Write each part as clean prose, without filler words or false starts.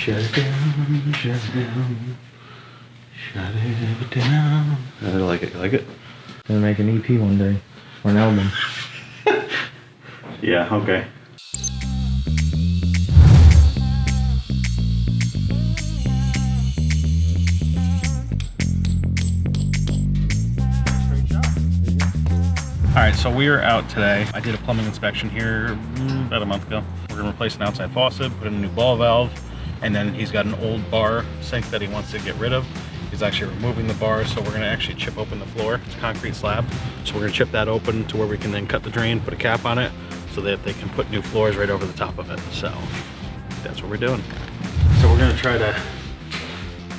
Shut it down, shut it down, shut it down. I like it, you like it? Gonna make an EP one day, or an album. Yeah, okay. Alright, so we are out today. I did a plumbing inspection here about a month ago. We're gonna replace an outside faucet, put in a new ball valve, and then he's got an old bar sink that he wants to get rid of. He's actually removing the bar, so we're gonna actually chip open the floor. It's a concrete slab. So we're gonna chip that open to where we can then cut the drain, put a cap on it, so that they can put new floors right over the top of it. So that's what we're doing. So we're gonna try to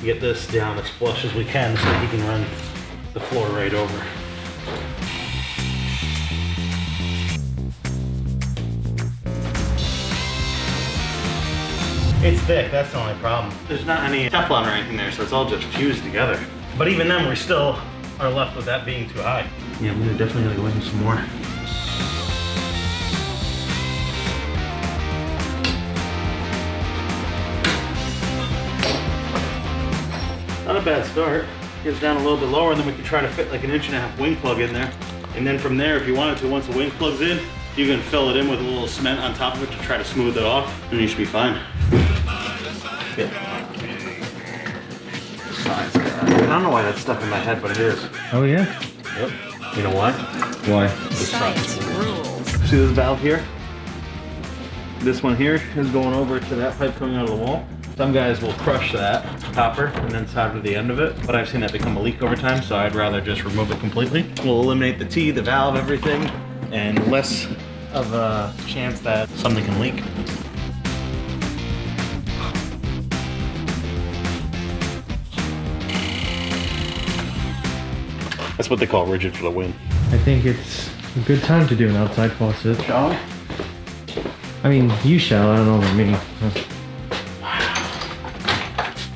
get this down as flush as we can so he can run the floor right over. It's thick, that's the only problem. There's not any Teflon or anything there, so it's all just fused together. But even then, we still are left with that being too high. Yeah, I'm definitely gonna go in some more. Not a bad start. Get it down a little bit lower, and then we can try to fit like an 1.5 wing plug in there. And then from there, if you wanted to, once the wing plug's in, you can fill it in with a little cement on top of it to try to smooth it off, and you should be fine. Yeah. Science guy. I don't know why that's stuck in my head, but it is. Oh yeah? Yep. You know why? Why? Science rules. See this valve here? This one here is going over to that pipe coming out of the wall. Some guys will crush that copper and then solder the end of it, but I've seen that become a leak over time, so I'd rather just remove it completely. We'll eliminate the T, the valve, everything, and less of a chance that something can leak. That's what they call rigid for the win. I think it's a good time to do an outside faucet. Shall we? I mean, you shall, I don't know about me.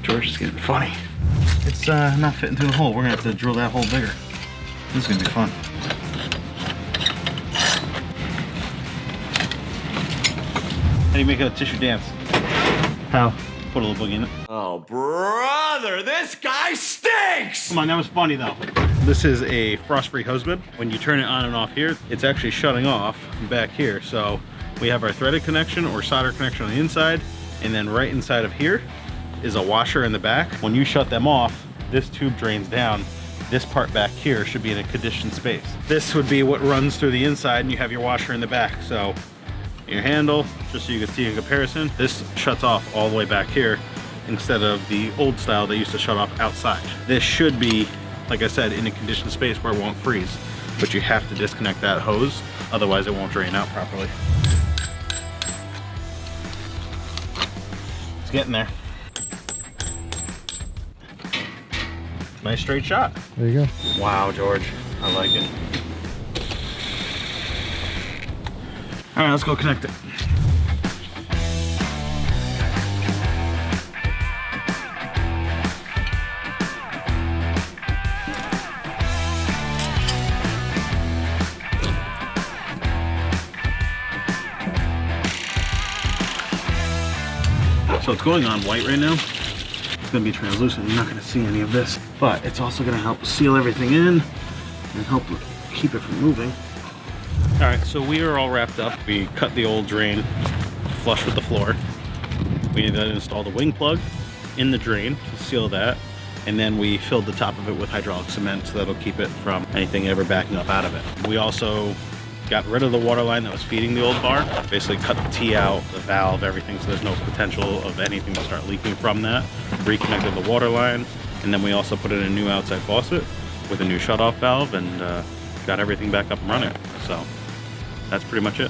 George is getting funny. It's not fitting through the hole. We're gonna have to drill that hole bigger. This is gonna be fun. How do you make a tissue dance? How? Put a little boogie in it. Oh, brother, this guy stinks! Come on, that was funny though. This is a frost-free hose bib. When you turn it on and off here, it's actually shutting off back here. So we have our threaded connection or solder connection on the inside, and then right inside of here is a washer in the back. When you shut them off, this tube drains down. This part back here should be in a conditioned space. This would be what runs through the inside, and you have your washer in the back. So your handle, just so you can see in comparison, this shuts off all the way back here instead of the old style that used to shut off outside. This should be, like I said, in a conditioned space where it won't freeze, but you have to disconnect that hose, otherwise it won't drain out properly. It's getting there. Nice straight shot. There you go. Wow, George, I like it. All right, let's go connect it. So it's going on white right now. It's gonna be translucent. You're not gonna see any of this, but it's also gonna help seal everything in and help keep it from moving. All right, so we are all wrapped up. We cut the old drain flush with the floor. We need to install the wing plug in the drain to seal that, and then we filled the top of it with hydraulic cement so that'll keep it from anything ever backing up out of it. We also got rid of the water line that was feeding the old bar, basically cut the T out, the valve, everything, so there's no potential of anything to start leaking from that. Reconnected the water line, and then we also put in a new outside faucet with a new shut-off valve, and got everything back up and running. So that's pretty much it.